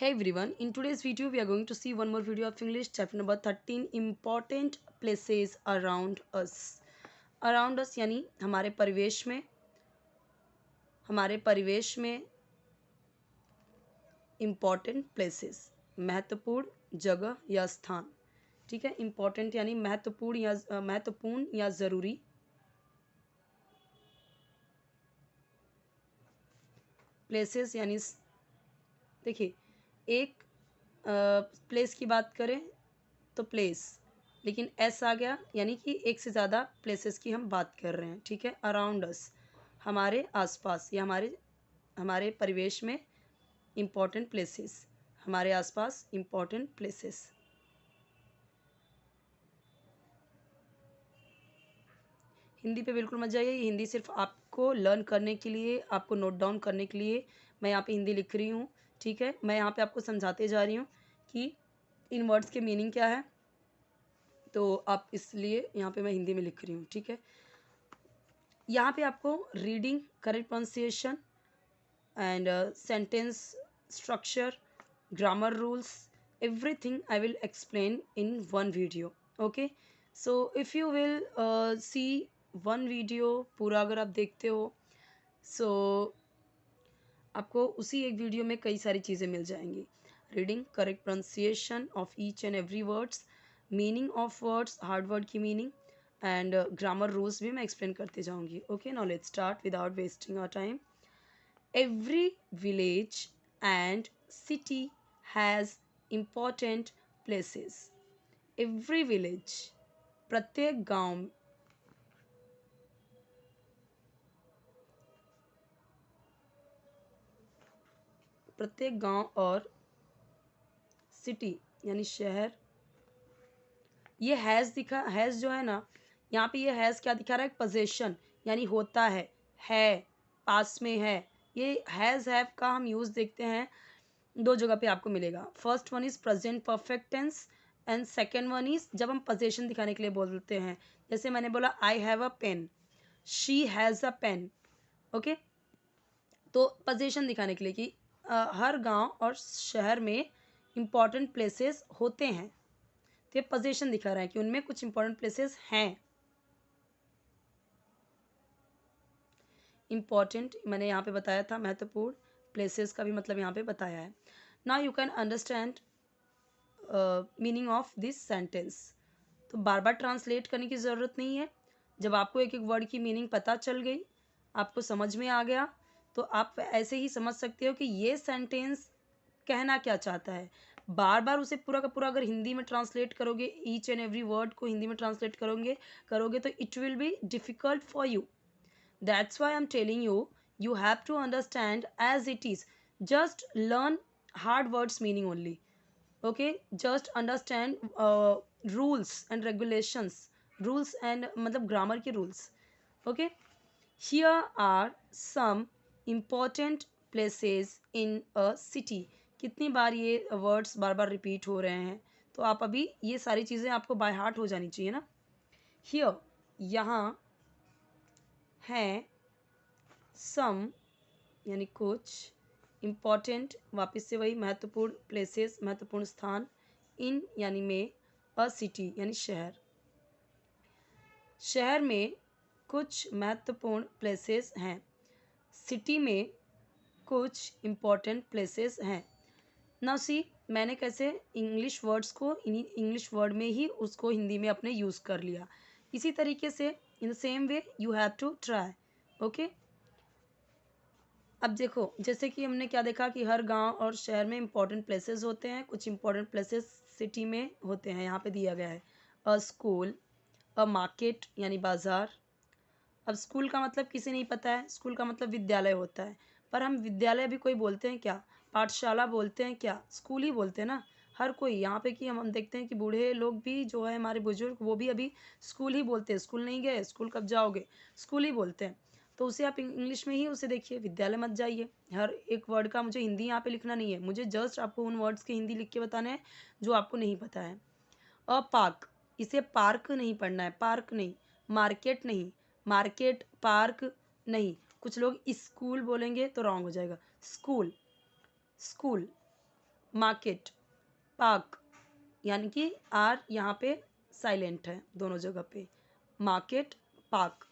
Hey everyone, in today's video we are going to see one more video of English chapter number 13 important places around us. Around us यानी हमारे परिवेश में important places, महत्वपूर्ण जगह या स्थान. ठीक है, important यानी महत्वपूर्ण या ज़रूरी. प्लेसेस यानी देखिए, एक प्लेस की बात करें तो प्लेस, लेकिन एस आ गया यानी कि एक से ज़्यादा प्लेसेस की हम बात कर रहे हैं. ठीक है, अराउंड अस, हमारे आसपास या हमारे परिवेश में इम्पॉर्टेंट प्लेसेस, हमारे आसपास इम्पॉर्टेंट प्लेसेस. हिंदी पे बिल्कुल मत जाइए, हिंदी सिर्फ आपको लर्न करने के लिए, आपको नोट डाउन करने के लिए मैं यहाँ पे हिंदी लिख रही हूँ. ठीक है, मैं यहाँ पे आपको समझाते जा रही हूँ कि इन वर्ड्स के मीनिंग क्या है, तो आप इसलिए यहाँ पे मैं हिंदी में लिख रही हूँ. ठीक है, यहाँ पे आपको reading, correct pronunciation and sentence structure, grammar rules, everything I will explain in one video. Okay, so if you will see one video पूरा अगर आप देखते हो, so आपको उसी एक वीडियो में कई सारी चीज़ें मिल जाएंगी. Reading, correct pronunciation of each and every words, meaning of words, hard word की मीनिंग एंड ग्रामर रूल्स भी मैं एक्सप्लेन करते जाऊंगी. Okay, now let's start without wasting our time. Every village and city has important places. Every village, प्रत्येक गांव, और city यानी शहर. ये हैज़ जो है ना, यहाँ पे ये हैज़ क्या दिखा रहा है? पोजेशन यानी होता है, पास में है. ये हैज़ हैव का हम यूज़ देखते हैं दो जगह पे आपको मिलेगा. First one is present perfect tense and second one is जब हम पोजेशन दिखाने के लिए बोलते हैं. जैसे मैंने बोला I have a pen, she has a pen. Okay, तो पोजेशन दिखाने के लिए कि हर गांव और शहर में इम्पॉर्टेंट प्लेसेस होते हैं, तो ये पोजीशन दिखा रहा है कि उनमें कुछ इंपॉर्टेंट प्लेसेस हैं. इम्पॉर्टेंट मैंने यहाँ पे बताया था, महत्वपूर्ण प्लेसेस का भी मतलब यहाँ पे बताया है. Now you can understand meaning of this sentence. तो बार बार ट्रांसलेट करने की ज़रूरत नहीं है. जब आपको एक एक वर्ड की मीनिंग पता चल गई, आपको समझ में आ गया, तो आप ऐसे ही समझ सकते हो कि ये सेंटेंस कहना क्या चाहता है. बार बार उसे पूरा का पूरा अगर हिंदी में ट्रांसलेट करोगे, ईच एंड एवरी वर्ड को हिंदी में ट्रांसलेट करोगे तो it will be difficult for you. That's why I am telling you, you have to understand as it is. Just learn hard words meaning only. Okay, just understand rules and regulations, rules and मतलब grammar के rules. Okay, here are some important places in a city. कितनी बार ये words बार बार repeat हो रहे हैं, तो आप अभी ये सारी चीज़ें आपको बाय हार्ट हो जानी चाहिए ना. here, यहाँ हैं, some यानी कुछ, इम्पॉर्टेंट वापस से वही महत्वपूर्ण प्लेसेस, महत्वपूर्ण स्थान, इन यानी में, अ सिटी यानी शहर. शहर में कुछ महत्वपूर्ण प्लेसेस हैं, सिटी में कुछ इम्पॉर्टेंट प्लेसेस हैं. नाउ सी, मैंने कैसे इंग्लिश वर्ड्स को इंग्लिश वर्ड में ही उसको हिंदी में अपने यूज़ कर लिया. इसी तरीके से in the same way you have to try. Okay, अब देखो, जैसे कि हमने क्या देखा कि हर गांव और शहर में इंपॉर्टेंट प्लेसेस होते हैं, कुछ इंपॉर्टेंट प्लेसेस सिटी में होते हैं. यहाँ पे दिया गया है अ स्कूल, अ मार्केट यानी बाज़ार. अब स्कूल का मतलब किसे नहीं पता है? स्कूल का मतलब विद्यालय होता है, पर हम विद्यालय भी कोई बोलते हैं क्या? पाठशाला बोलते हैं क्या? स्कूल ही बोलते हैं ना हर कोई. यहाँ पे कि हम देखते हैं कि बूढ़े लोग भी जो है, हमारे बुजुर्ग, वो भी अभी स्कूल ही बोलते हैं. स्कूल नहीं गए, स्कूल कब जाओगे, स्कूल ही बोलते हैं. तो उसे आप इंग्लिश में ही उसे देखिए, विद्यालय मत जाइए. हर एक वर्ड का मुझे हिंदी यहाँ पे लिखना नहीं है, मुझे जस्ट आपको उन वर्ड्स के हिंदी लिख के बताना है जो आपको नहीं पता है. अ पार्क, इसे पार्क नहीं पढ़ना है, पार्क नहीं. मार्केट नहीं, मार्केट पार्क नहीं. कुछ लोग स्कूल बोलेंगे तो रॉन्ग हो जाएगा. School, school. मार्केट, पार्क, यानी कि आर यहाँ पे साइलेंट है दोनों जगह पे। मार्केट, पार्क,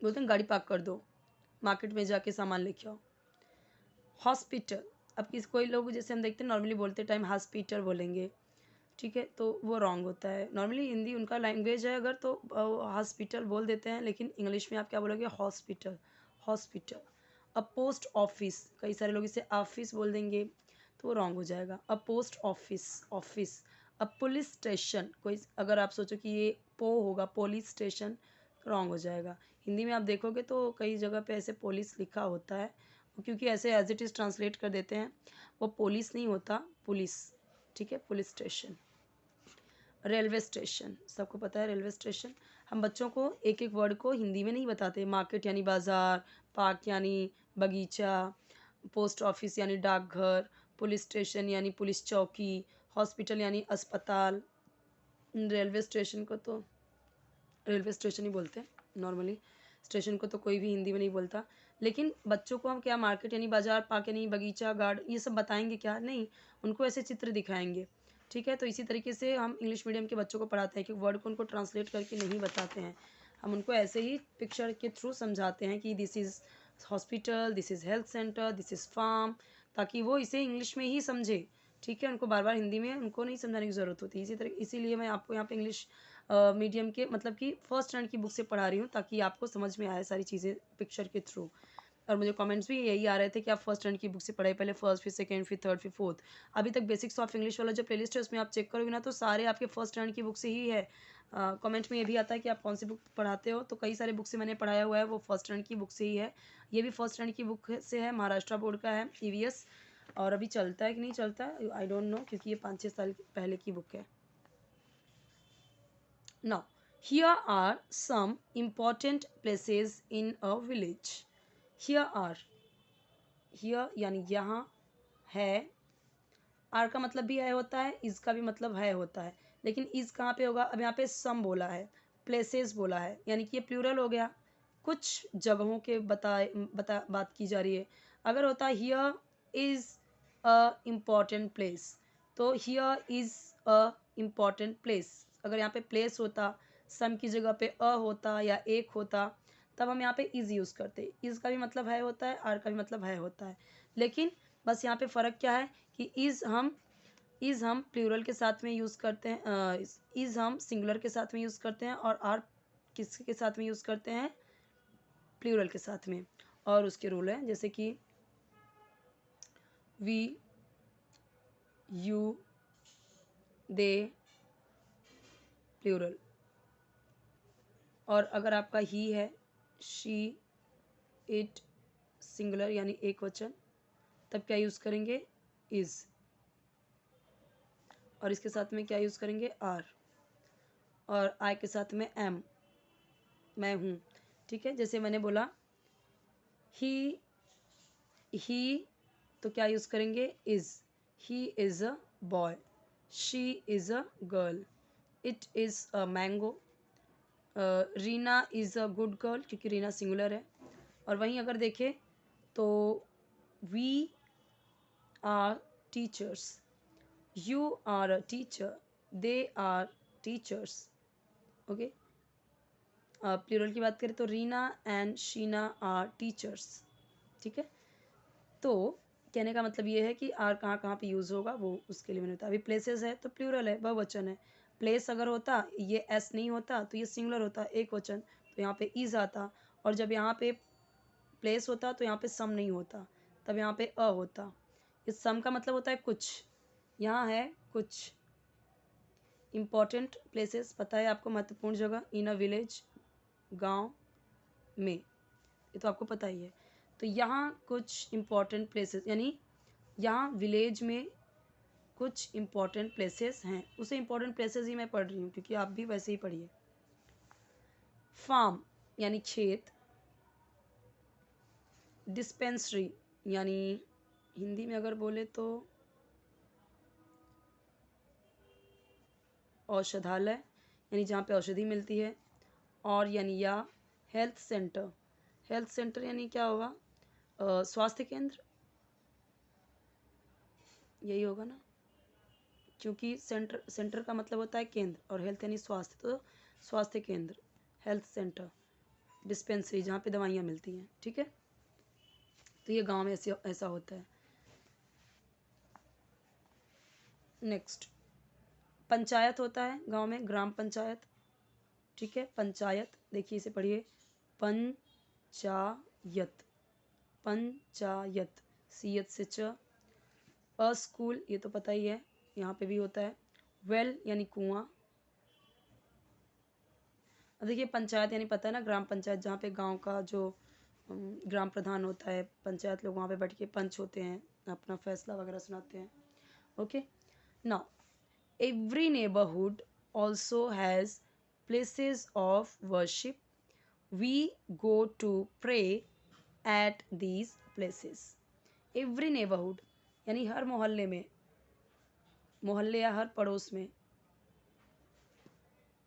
बोलते हैं गाड़ी पार्क कर दो, मार्केट में जाके सामान लेके आओ। हॉस्पिटल, अब कोई लोग जैसे हम देखते हैं नॉर्मली बोलते टाइम हॉस्पिटल बोलेंगे, ठीक है, तो वो रॉन्ग होता है। नॉर्मली हिंदी उनका लैंग्वेज है अगर तो हॉस्पिटल बोल देते हैं, लेकिन इंग्लिश में आप क्या बोलोगे, हॉस्पिटल, हॉस्पिटल। अब पोस्ट ऑफिस, कई सारे लोग इसे ऑफिस बोल देंगे तो वो रॉन्ग हो जाएगा। अब पोस्ट ऑफिस, ऑफिस। अब पुलिस स्टेशन, कोई अगर आप सोचो कि ये पो होगा पुलिस स्टेशन, तो रॉन्ग हो जाएगा। हिंदी में आप देखोगे तो कई जगह पे ऐसे पुलिस लिखा होता है, क्योंकि ऐसे एज इट इज़ ट्रांसलेट कर देते हैं, वो पुलिस नहीं होता, पुलिस, ठीक है, पुलिस स्टेशन। रेलवे स्टेशन, सबको पता है रेलवे स्टेशन। हम बच्चों को एक एक वर्ड को हिंदी में नहीं बताते। मार्केट यानी बाज़ार, पार्क यानी बगीचा, पोस्ट ऑफिस यानी डाकघर, पुलिस स्टेशन यानी पुलिस चौकी, हॉस्पिटल यानी अस्पताल। रेलवे स्टेशन को तो रेलवे स्टेशन ही बोलते हैं नॉर्मली, स्टेशन को तो कोई भी हिंदी में नहीं बोलता। लेकिन बच्चों को हम क्या मार्केट यानी बाजार, पार्क यानी बगीचा, गार्ड, ये सब बताएंगे क्या, नहीं, उनको ऐसे चित्र दिखाएंगे, ठीक है। तो इसी तरीके से हम इंग्लिश मीडियम के बच्चों को पढ़ाते हैं कि वर्ड को उनको ट्रांसलेट करके नहीं बताते हैं, हम उनको ऐसे ही पिक्चर के थ्रू समझाते हैं कि this is hospital, this is health centre, this is farm, ताकि वो इसे इंग्लिश में ही समझे, ठीक है। उनको बार बार हिंदी में उनको नहीं समझाने की ज़रूरत होती। इसी तरह इसीलिए मैं आपको यहाँ पे इंग्लिश मीडियम के मतलब कि फर्स्ट स्टैंडर्ड की बुक से पढ़ा रही हूँ, ताकि आपको समझ में आए सारी चीज़ें पिक्चर के थ्रू। और मुझे कमेंट्स भी यही आ रहे थे कि आप फर्स्ट स्टैंडर्ड की बुक से पढ़ाई, पहले फर्स्ट, फिर सेकंड, फिर थर्ड, फिर फोर्थ। अभी तक बेसिक्स ऑफ इंग्लिश वाला जो प्लेलिस्ट है उसमें आप चेक करोगे ना, तो सारे आपके फर्स्ट स्टैंडर्ड की बुक से ही है। कमेंट में ये भी आता है कि आप कौन सी बुक पढ़ाते हो, तो कई सारे बुक से मैंने पढ़ाया हुआ है, वो फर्स्ट स्टैंडर्ड की बुक से ही है। ये भी फर्स्ट स्टैंडर्ड की बुक से है, महाराष्ट्र बोर्ड का है, ईवीएस। और अभी चलता है कि नहीं चलता है आई डोंट नो, क्योंकि ये 5-6 साल पहले की बुक है। Now, here are some important places in a village. Here are, here यानी यहाँ, है, आर का मतलब भी है होता है, इज का भी मतलब है होता है, लेकिन इज कहाँ पे होगा, अब यहाँ पे सम बोला है, प्लेसेस बोला है, यानी कि ये प्लूरल हो गया, कुछ जगहों के बात की जा रही है। अगर होता here is a important place, तो here is a important place. अगर यहाँ पे प्लेस होता, सम की जगह पे अ होता या एक होता, तब हम यहाँ पे इज यूज़ करते। इज का भी मतलब है होता है, आर का भी मतलब है होता है, लेकिन बस यहाँ पे फ़र्क क्या है कि इज़ हम प्लूरल के साथ में यूज़ करते हैं, इज़ हम सिंगुलर के साथ में यूज़ करते हैं, और आर किसके साथ में यूज़ करते हैं, प्लूरल के साथ में। और उसके रूल हैं जैसे कि वी, यू, दे, प्लूरल। और अगर आपका ही है, शी, इट, सिंगुलर यानी एक वचन, तब क्या यूज़ करेंगे, इज़। और इसके साथ में क्या यूज़ करेंगे, आर। और आई के साथ में एम, मैं हूँ, ठीक है। जैसे मैंने बोला ही, तो क्या यूज़ करेंगे, is. He is a boy, she is a girl, it is a mango, Reena is a good girl, क्योंकि रीना सिंगुलर है। और वहीं अगर देखें तो we are teachers, you are a teacher, they are teachers, okay. Plural की बात करें तो Reena and Sheena are teachers, ठीक है। तो कहने का मतलब ये है कि आर कहाँ कहाँ पे यूज़ होगा वो उसके लिए मैंने बताया। अभी प्लेसेस है तो प्लूरल है, बहुवचन है। प्लेस अगर होता, ये एस नहीं होता तो ये सिंगुलर होता, एक वचन, तो यहाँ पे इज आता। और जब यहाँ पे प्लेस होता तो यहाँ पे सम नहीं होता, तब यहाँ पे अ होता। इस सम का मतलब होता है कुछ, यहाँ है कुछ। इम्पॉर्टेंट प्लेसेस पता है आपको, महत्वपूर्ण जगह, इन अ विलेज, गाँव में, ये तो आपको पता ही है। तो यहाँ कुछ इम्पॉर्टेंट प्लेसेस, यानी यहाँ विलेज में कुछ इम्पॉर्टेंट प्लेसेस हैं, उसे इम्पॉर्टेंट प्लेसेस ही मैं पढ़ रही हूँ, क्योंकि आप भी वैसे ही पढ़िए। फार्म यानी खेत, डिस्पेंसरी यानी हिंदी में अगर बोले तो औषधालय, यानी जहाँ पे औषधि मिलती है। और यानी या हेल्थ सेंटर, हेल्थ सेंटर यानी क्या होगा, स्वास्थ्य केंद्र। यही होगा ना, क्योंकि सेंटर का मतलब होता है केंद्र, और हेल्थ यानी स्वास्थ्य, तो स्वास्थ्य केंद्र, हेल्थ सेंटर, डिस्पेंसरी जहाँ पे दवाइयाँ मिलती हैं, ठीक है। तो ये गांव में ऐसा होता है। नेक्स्ट, पंचायत होता है गांव में, ग्राम पंचायत, ठीक है। पंचायत, देखिए इसे पढ़िए, पंचायत, पंचायत, सीयत से च। स्कूल, ये तो पता ही है, यहाँ पे भी होता है। वेल यानी कुआं। अब देखिए पंचायत यानी पता है ना, ग्राम पंचायत, जहाँ पे गांव का जो ग्राम प्रधान होता है, पंचायत लोग वहाँ पे बैठ के पंच होते हैं, अपना फैसला वगैरह सुनाते हैं। Okay, now every neighborhood also has places of worship. We go to pray at these places. Every neighborhood यानी हर मोहल्ले में, मोहल्ले या हर पड़ोस में,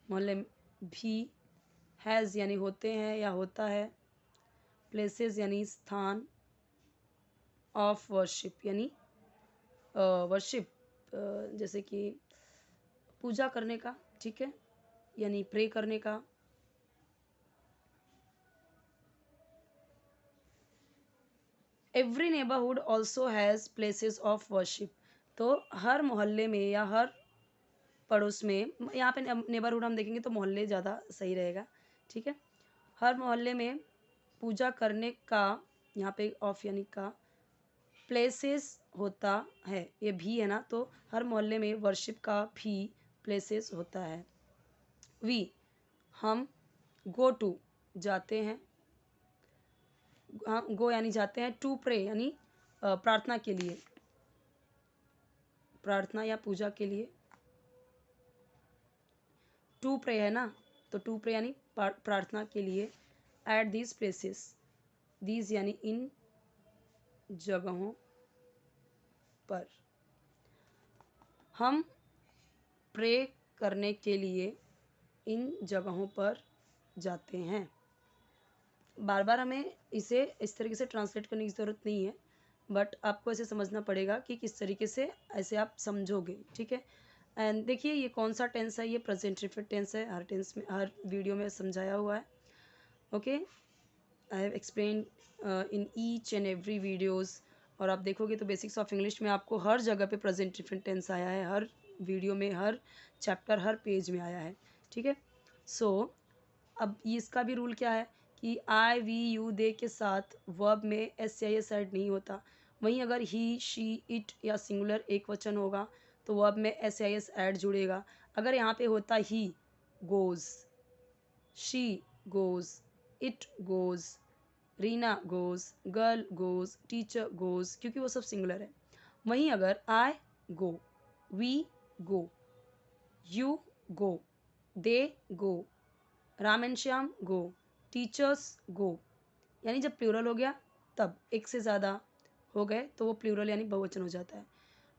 मोहल्ले भी, हैज़ यानी होते हैं या होता है, प्लेसेस यानी स्थान, ऑफ वर्शिप यानी वर्शिप जैसे कि पूजा करने का, ठीक है, यानी प्रे करने का। Every neighbourhood also has places of worship, तो हर मोहल्ले में या हर पड़ोस में, यहाँ पे नेबरहुड हम देखेंगे तो मोहल्ले ज़्यादा सही रहेगा, ठीक है। हर मोहल्ले में पूजा करने का, यहाँ पे ऑफ यानी का, प्लेसेस होता है, ये भी है ना, तो हर मोहल्ले में वर्शिप का भी प्लेसेस होता है। वी हम, गो टू जाते हैं, गो यानी जाते हैं, टू प्रे यानी प्रार्थना के लिए, प्रार्थना या पूजा के लिए। टू प्रे है ना, तो टू प्रे यानी प्रार्थना के लिए। एट दीज प्लेसेस, दीज यानी इन जगहों पर, हम प्रे करने के लिए इन जगहों पर जाते हैं। बार बार हमें इसे इस तरीके से ट्रांसलेट करने की ज़रूरत नहीं है, बट आपको ऐसे समझना पड़ेगा कि किस तरीके से ऐसे आप समझोगे, ठीक है। एंड देखिए ये कौन सा टेंस है, ये प्रेजेंट रिफिट टेंस है, हर टेंस में, हर वीडियो में समझाया हुआ है। Okay, I have explain in each and every videos, और आप देखोगे तो बेसिक्स ऑफ इंग्लिश में आपको हर जगह पे प्रेजेंट रिफिट टेंस आया है, हर वीडियो में, हर चैप्टर, हर पेज में आया है, ठीक है। सो अब ये इसका भी रूल क्या है कि आई वी यू दे के साथ वर्ब में एस या एस ऐड नहीं होता। वहीं अगर ही शी इट या सिंगुलर एक वचन होगा तो वर्ब में एस या एस ऐड जुड़ेगा। अगर यहाँ पे होता he goes, she goes, it goes, Reena goes, girl goes, teacher goes, क्योंकि वो सब सिंगुलर है। वहीं अगर I go, we go, you go, they go, Ram and Shyam go, teachers go, यानी जब प्लूरल हो गया तब, एक से ज़्यादा हो गए तो वो प्लूरल यानी बहुवचन हो जाता है।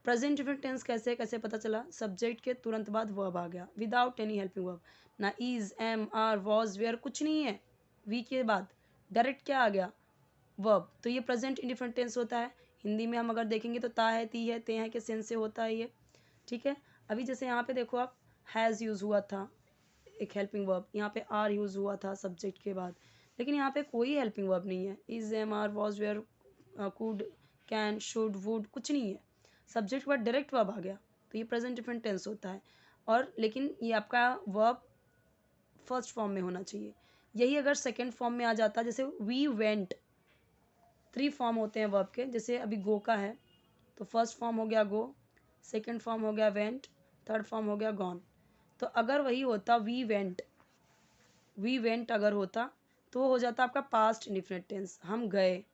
प्रेजेंट डिफरेंट टेंस कैसे कैसे पता चला, सब्जेक्ट के तुरंत बाद वर्ब आ गया विदाउट एनी हेल्पिंग वर्ब, ना is, am, are, was, were, कुछ नहीं है। वी के बाद डायरेक्ट क्या आ गया, वर्ब, तो ये प्रेजेंट इंडिफरेंट टेंस होता है। हिंदी में हम अगर देखेंगे तो ता है, ती है, ते हैं के सेंस से होता है ये, ठीक है। अभी जैसे यहाँ पे देखो आप, हैज़ यूज़ हुआ था एक हेल्पिंग वर्ब, यहाँ पे आर यूज़ हुआ था सब्जेक्ट के बाद, लेकिन यहाँ पे कोई हेल्पिंग वर्ब नहीं है, is, am, are, was, were, could, can, should, would, कुछ नहीं है, सब्जेक्ट के बाद डायरेक्ट वर्ब आ गया, तो ये प्रेजेंट डिफरेंट टेंस होता है। और लेकिन ये आपका वर्ब फर्स्ट फॉर्म में होना चाहिए। यही अगर सेकेंड फॉर्म में आ जाता, जैसे वी वेंट, 3 फॉर्म होते हैं वर्ब के, जैसे अभी गो का है तो फर्स्ट फॉर्म हो गया गो, सेकेंड फॉर्म हो गया वेंट, थर्ड फॉर्म हो गया गॉन। तो अगर वही होता वी वेंट, वी वेंट अगर होता तो वो हो जाता आपका पास्ट इंडिफिनिट टेंस, हम गए।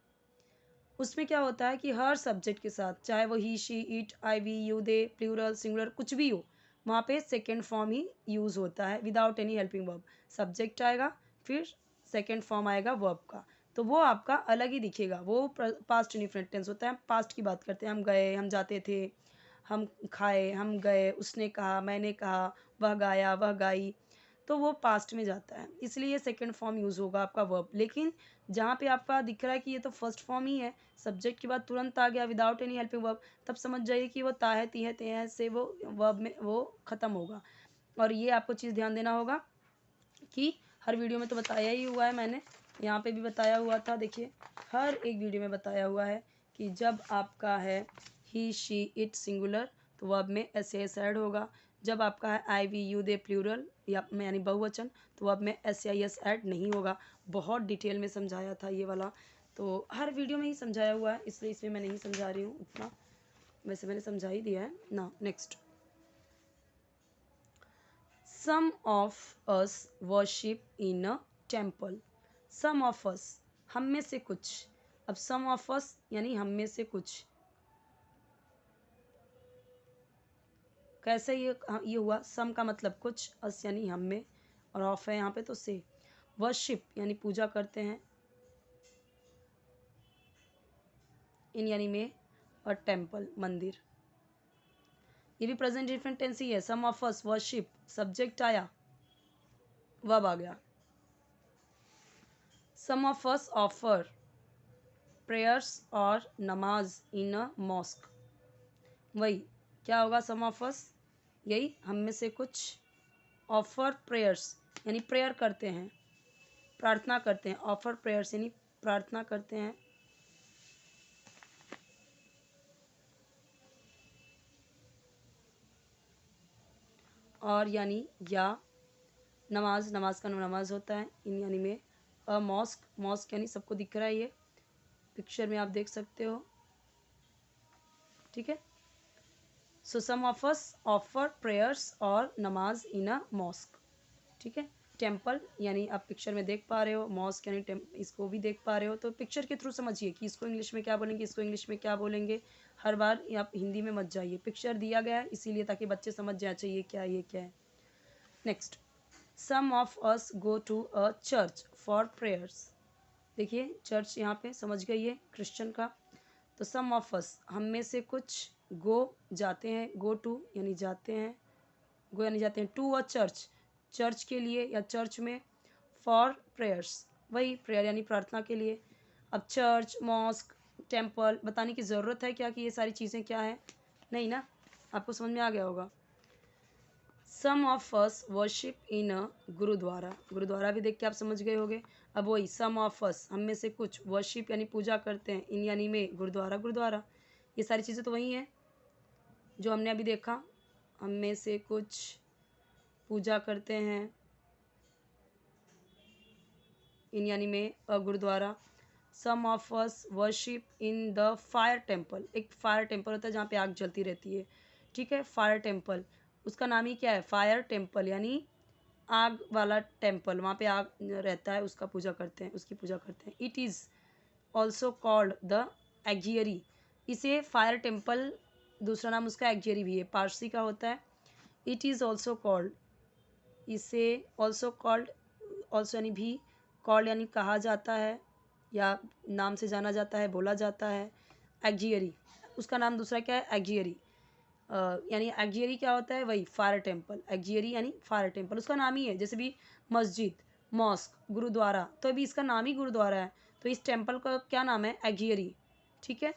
उसमें क्या होता है कि हर सब्जेक्ट के साथ, चाहे वो he, she, it, I, we, you, they, plural, singular, कुछ भी हो, वहाँ पे सेकेंड फॉर्म ही यूज़ होता है without any helping verb. Subject आएगा, फिर सेकेंड फॉर्म आएगा वर्ब का, तो वो आपका अलग ही दिखेगा, वो पास्ट इंडिफिनिट टेंस होता है। हम पास्ट की बात करते हैं, हम गए, हम जाते थे, हम खाए, हम गए, उसने कहा, मैंने कहा, वह गाया, वह गाई, तो वो पास्ट में जाता है, इसलिए सेकंड फॉर्म यूज़ होगा आपका वर्ब। लेकिन जहाँ पे आपका दिख रहा है कि ये तो फर्स्ट फॉर्म ही है, सब्जेक्ट के बाद तुरंत आ गया विदाउट एनी हेल्पिंग वर्ब, तब समझ जाइए कि वो ता है, ती है, ते है से वो वर्ब में वो ख़त्म होगा। और ये आपको चीज़ ध्यान देना होगा कि हर वीडियो में तो बताया ही हुआ है मैंने, यहाँ पे भी बताया हुआ था, देखिए हर एक वीडियो में बताया हुआ है कि जब आपका है ही शी इट सिंगुलर तो वर्ब में एस आई एस ऐड होगा। जब आपका है आई वी यू दे प्लूरल या यानी बहुवचन तो वर्ब में एस आई एस ऐड नहीं होगा। बहुत डिटेल में समझाया था ये वाला, तो हर वीडियो में ही समझाया हुआ है, इसलिए इसमें मैं नहीं समझा रही हूँ उतना, वैसे मैंने समझा ही दिया है ना। Next, Some of us worship in a temple. Some of us, हम में से कुछ। अब some of us यानी हम में से कुछ, कैसे ये हुआ? some का मतलब कुछ, us यानी हम में, और of है यहाँ पे तो से। worship यानी पूजा करते हैं, in यानी में, और temple मंदिर। ये भी प्रेजेंट डिफरेंट टेंस ही है। some of us worship, subject आया, वर्ब आ गया। some of us offer prayers और नमाज इन अ मॉस्क, वही क्या होगा? सम ऑफ अस, यही हम में से कुछ, ऑफर प्रेयर्स यानी प्रेयर करते हैं, प्रार्थना करते हैं, ऑफर प्रेयर्स यानी प्रार्थना करते हैं, और यानी या नमाज, नमाज का नमाज होता है, इन यानी में, अ मॉस्क, मॉस्क यानी सबको दिख रहा है, ये पिक्चर में आप देख सकते हो, ठीक है। सो सम ऑफ अस ऑफर प्रेयर्स और नमाज इन अ मॉस्क, ठीक है। टेम्पल यानी आप पिक्चर में देख पा रहे हो, मॉस्क यानी इसको भी देख पा रहे हो, तो पिक्चर के थ्रू समझिए कि इसको इंग्लिश में क्या बोलेंगे, इसको इंग्लिश में क्या बोलेंगे। हर बार आप हिंदी में मत जाइए, पिक्चर दिया गया है इसीलिए ताकि बच्चे समझ जाए अच्छा ये क्या है, ये क्या है। Next, some of us go to a church for prayers. देखिए चर्च यहाँ पे समझ गई है क्रिश्चियन का, तो सम ऑफ अस हम में से कुछ, गो जाते हैं, गो टू यानी जाते हैं, गो यानी जाते हैं, टू अ चर्च चर्च के लिए या चर्च में, फॉर प्रेयर्स वही प्रेयर यानी प्रार्थना के लिए। अब चर्च, मॉस्क, टेम्पल बताने की ज़रूरत है क्या कि ये सारी चीज़ें क्या हैं? नहीं ना, आपको समझ में आ गया होगा। सम ऑफ अस वर्शिप इन अ गुरुद्वारा, गुरुद्वारा भी देख के आप समझ गए होंगे। अब वही सम ऑफ अस हम में से कुछ, वर्शिप यानी पूजा करते हैं, इन यानी में, गुरुद्वारा, गुरुद्वारा, ये सारी चीज़ें तो वही हैं जो हमने अभी देखा। हम में से कुछ पूजा करते हैं, इन यानी में, gurdwara. Some of us worship in the fire temple, एक फायर टेम्पल होता है जहाँ पे आग जलती रहती है, ठीक है, फायर टेम्पल, उसका नाम ही क्या है? फायर टेम्पल यानी आग वाला टेम्पल, वहाँ पे आग रहता है, उसका पूजा करते हैं, उसकी पूजा करते हैं। It is also called the agiary, इसे फायर टेम्पल, दूसरा नाम उसका एग्जियरी भी है, पारसी का होता है। इट इज़ ऑल्सो कॉल्ड, इसे ऑल्सो कॉल्ड, ऑल्सो यानी भी, कॉल्ड यानी कहा जाता है या नाम से जाना जाता है, बोला जाता है। एग्जियरी, उसका नाम दूसरा क्या है? एग्जियरी, यानी एग्जियरी क्या होता है? वही फायर टेम्पल, एग्जियरी यानी फायर टेम्पल, उसका नाम ही है। जैसे भी मस्जिद, मॉस्क, गुरुद्वारा, तो अभी इसका नाम ही गुरुद्वारा है, तो इस टेम्पल का क्या नाम है? एग्जियरी, ठीक है।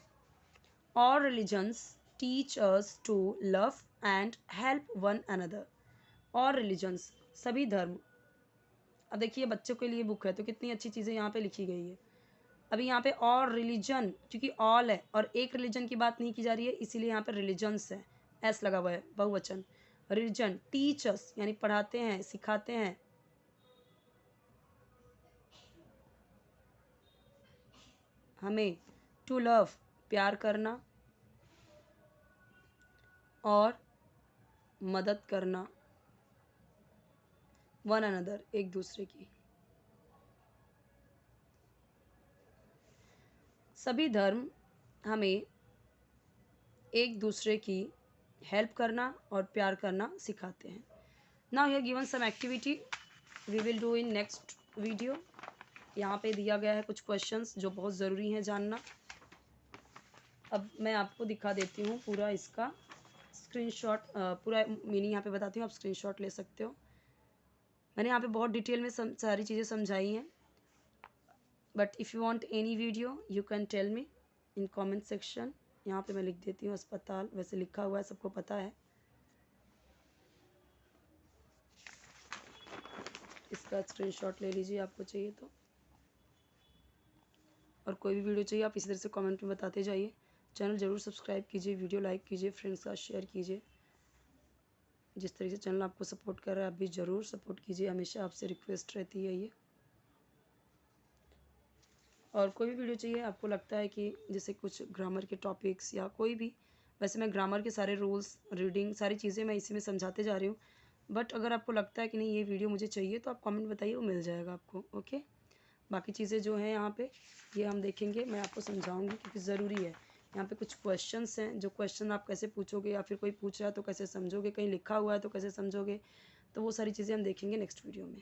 और religions teach us to love and help one another, और रिलीजन्स सभी धर्म, अब देखिए बच्चों के लिए बुक है तो कितनी अच्छी चीज़ें यहाँ पे लिखी गई है। अभी यहाँ पे और रिलीजन, क्योंकि ऑल है और एक रिलीजन की बात नहीं की जा रही है, इसीलिए यहाँ पे रिलीजन्स है, एस लगा हुआ है, बहुवचन। रिलीजन टीचर्स यानी पढ़ाते हैं, सिखाते हैं, हमें, टू लव प्यार करना, और मदद करना, वन अनदर एक दूसरे की। सभी धर्म हमें एक दूसरे की हेल्प करना और प्यार करना सिखाते हैं। Now here given some activity we will do in next video. यहाँ पे दिया गया है कुछ क्वेश्चंस जो बहुत ज़रूरी हैं जानना। अब मैं आपको दिखा देती हूँ पूरा इसका स्क्रीनशॉट, पूरा मीनिंग यहाँ पे बताती हूँ, आप स्क्रीनशॉट ले सकते हो। मैंने यहाँ पे बहुत डिटेल में सारी चीज़ें समझाई हैं। But if you want any video you can tell me in comment section. यहाँ पे मैं लिख देती हूँ अस्पताल, वैसे लिखा हुआ है, सबको पता है। इसका स्क्रीनशॉट ले लीजिए आपको चाहिए तो, और कोई भी वीडियो चाहिए आप इसी तरह से कमेंट में बताते जाइए। चैनल ज़रूर सब्सक्राइब कीजिए, वीडियो लाइक कीजिए, फ्रेंड्स का शेयर कीजिए। जिस तरीके से चैनल आपको सपोर्ट कर रहा है आप भी ज़रूर सपोर्ट कीजिए, हमेशा आपसे रिक्वेस्ट रहती है ये। और कोई भी वीडियो चाहिए आपको लगता है कि जैसे कुछ ग्रामर के टॉपिक्स या कोई भी, वैसे मैं ग्रामर के सारे रूल्स, रीडिंग, सारी चीज़ें मैं इसी में समझाते जा रही हूँ। बट अगर आपको लगता है कि नहीं ये वीडियो मुझे चाहिए तो आप कमेंट बताइए, वो मिल जाएगा आपको। ओके, बाकी चीज़ें जो हैं यहाँ पे ये हम देखेंगे, मैं आपको समझाऊंगी क्योंकि ज़रूरी है। यहाँ पे कुछ क्वेश्चंस हैं, जो क्वेश्चन आप कैसे पूछोगे या फिर कोई पूछ रहा है तो कैसे समझोगे, कहीं लिखा हुआ है तो कैसे समझोगे, तो वो सारी चीज़ें हम देखेंगे नेक्स्ट वीडियो में।